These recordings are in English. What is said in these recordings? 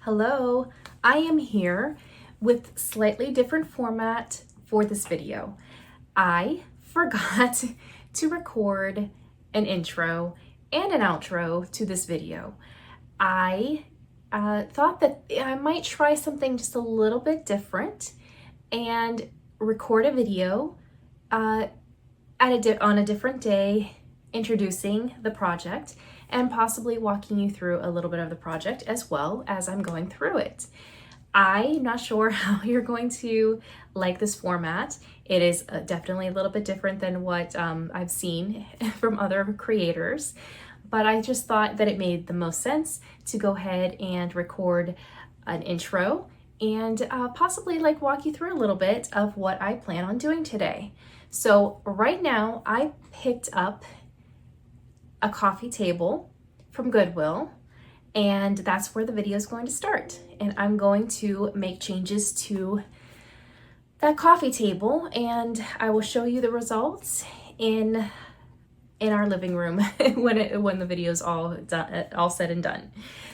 Hello, I am here with slightly different format for this video. I forgot to record an intro and an outro to this video. I thought that I might try something just a little bit different and record a video on a different day introducing the project and possibly walking you through a little bit of the project as well as I'm going through it. I'm not sure how you're going to like this format. It is definitely a little bit different than what I've seen from other creators, but I just thought that it made the most sense to go ahead and record an intro and possibly walk you through a little bit of what I plan on doing today. So right now I picked up a coffee table from Goodwill, and that's where the video is going to start. And I'm going to make changes to that coffee table, and I will show you the results in our living room when the video is all said and done.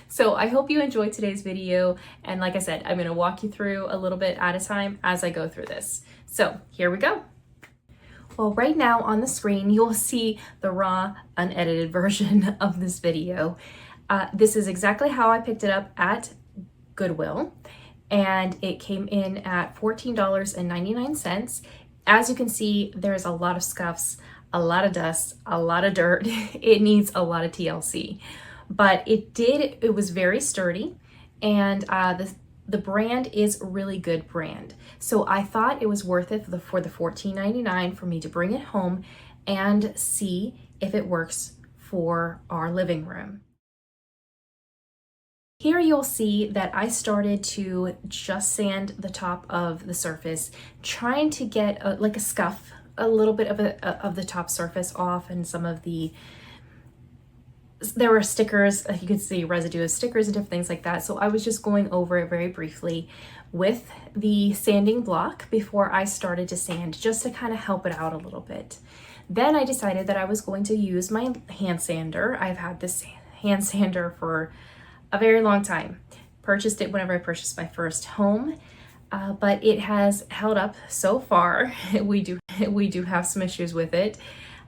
So I hope you enjoyed today's video, and like I said, I'm going to walk you through a little bit at a time as I go through this. So here we go. Well, right now on the screen, you'll see the raw, unedited version of this video. This is exactly how I picked it up at Goodwill, and it came in at $14.99. As you can see, there's a lot of scuffs, a lot of dust, a lot of dirt. It needs a lot of TLC, but it was very sturdy, and the brand is really good brand. So I thought it was worth it for the $14.99 for me to bring it home and see if it works for our living room. Here you'll see that I started to just sand the top of the surface, trying to get a scuff, a little bit of the top surface off, and some of there were stickers, you could see residue of stickers and different things like that. So I was just going over it very briefly with the sanding block before I started to sand, just to kind of help it out a little bit. Then I decided that I was going to use my hand sander. I've had this hand sander for a very long time. Purchased it whenever I purchased my first home, but it has held up so far. We do have some issues with it.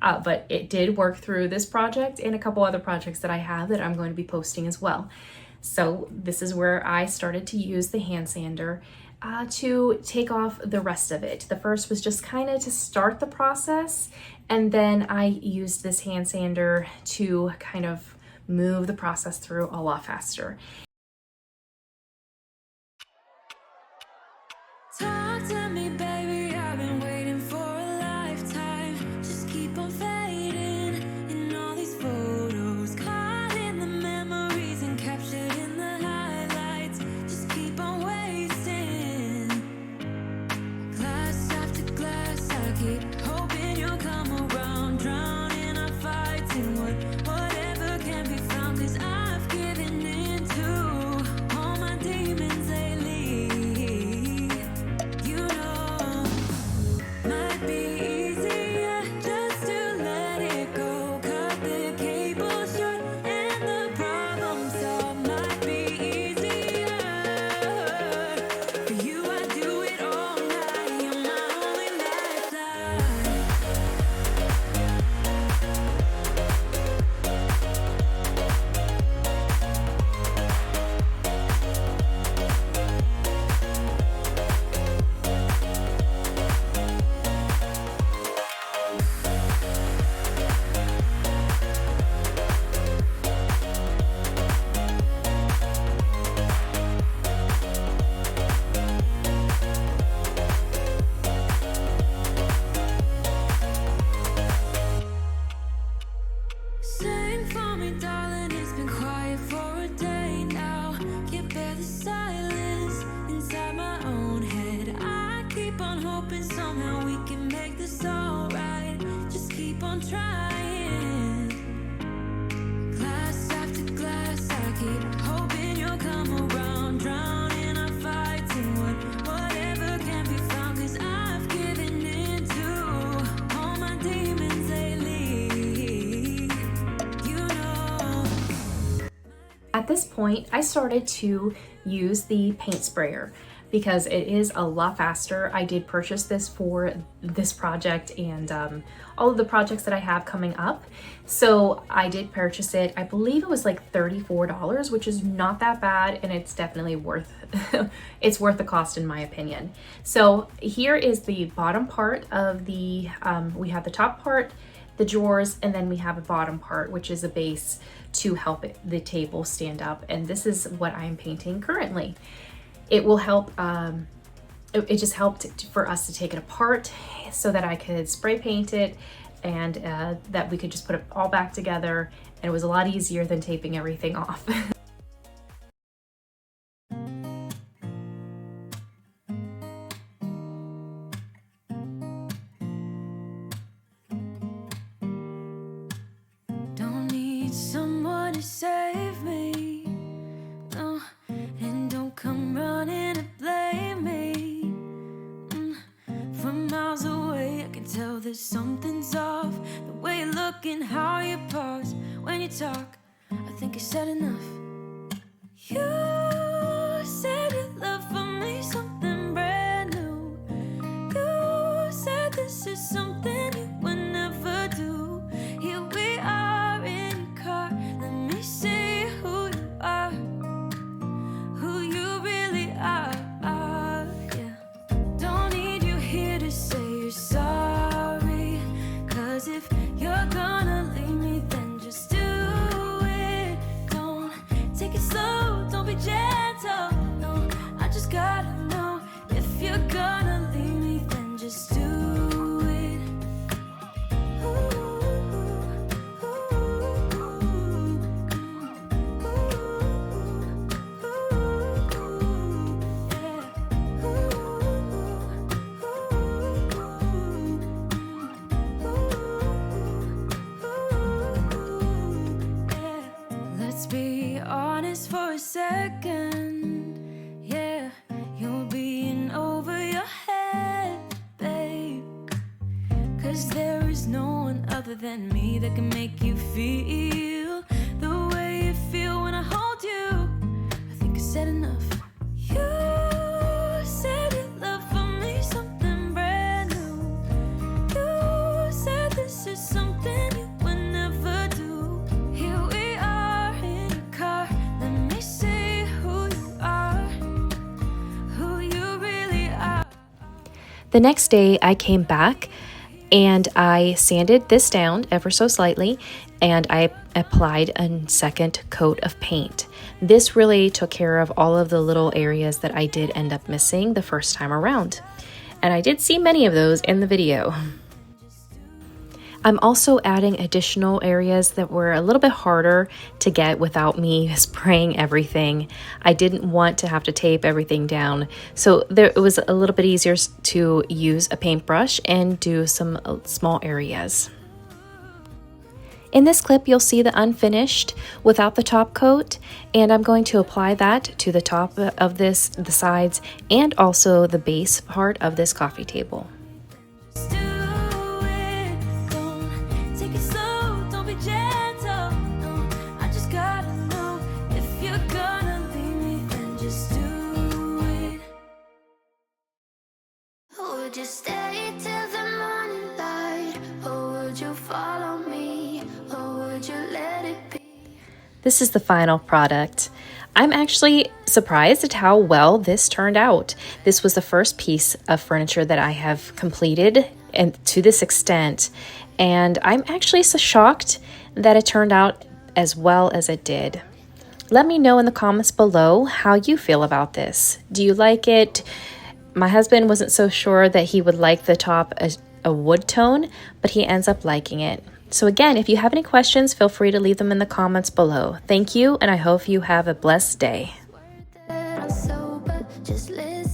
But it did work through this project and a couple other projects that I have that I'm going to be posting as well. So this is where I started to use the hand sander to take off the rest of it. The first was just kind of to start the process, and then I used this hand sander to kind of move the process through a lot faster. Talk to me, baby, I've been waiting for a lifetime. Just keep on fading in all these photos, caught in the memories and captured in the highlights. Just keep on wasting glass after glass. I keep hoping you'll come around, drowning our fights in whatever can be found. 'Cause I've given in to all my demons lately. At this point, I started to use the paint sprayer because it is a lot faster. I did purchase this for this project and all of the projects that I have coming up. So I did purchase it. I believe it was like $34, which is not that bad, and it's definitely worth it's worth the cost in my opinion. So here is the bottom part of the we have the top part, the drawers, and then we have a bottom part, which is a base to help the table stand up. And this is what I'm painting currently. It will help, it just helped for us to take it apart so that I could spray paint it and that we could just put it all back together. And it was a lot easier than taping everything off. Don't need someone to save me, no, and don't come running to blame me. From miles away I can tell that something's off. The way you look and how you pause when you talk, I think I said enough. You said you love for me something brand new. You said this is something you would never do. Here we are in your car, let me see who you are, who you really are, yeah. Don't need you here to say you're sorry, 'cause if you're gonna leave me, then just do it. Don't take it slow, don't be gentle, no, I just gotta know. If you're gonna leave me, then just do it. Let's be honest for a second. Yeah, you're being over your head, babe. 'Cause there is no one other than me that can make you feel the way you feel when I hold you. I think I said enough. You said you love for me something brand new. You said this is something you would never do. Here we are in your car, let me see who you are, who you really are. The next day I came back and I sanded this down ever so slightly, and I applied a second coat of paint. This really took care of all of the little areas that I did end up missing the first time around. And I did see many of those in the video. I'm also adding additional areas that were a little bit harder to get without me spraying everything. I didn't want to have to tape everything down, so it was a little bit easier to use a paintbrush and do some small areas. In this clip, you'll see the unfinished without the top coat, and I'm going to apply that to the top of this, the sides, and also the base part of this coffee table. Just do it. Don't take it slow, don't be gentle, no, I just gotta know. If you're gonna leave me, then just do it. Would you stay till the morning light, or would you follow me, or would you let it be? This is the final product. I'm actually surprised at how well this turned out. This was the first piece of furniture that I have completed and to this extent, and I'm actually so shocked that it turned out as well as it did. Let me know in the comments below how you feel about this. Do you like it? My husband wasn't so sure that he would like the top as a wood tone, but he ends up liking it. So again, if you have any questions, feel free to leave them in the comments below. Thank you, and I hope you have a blessed day. That I'm sober, just listen.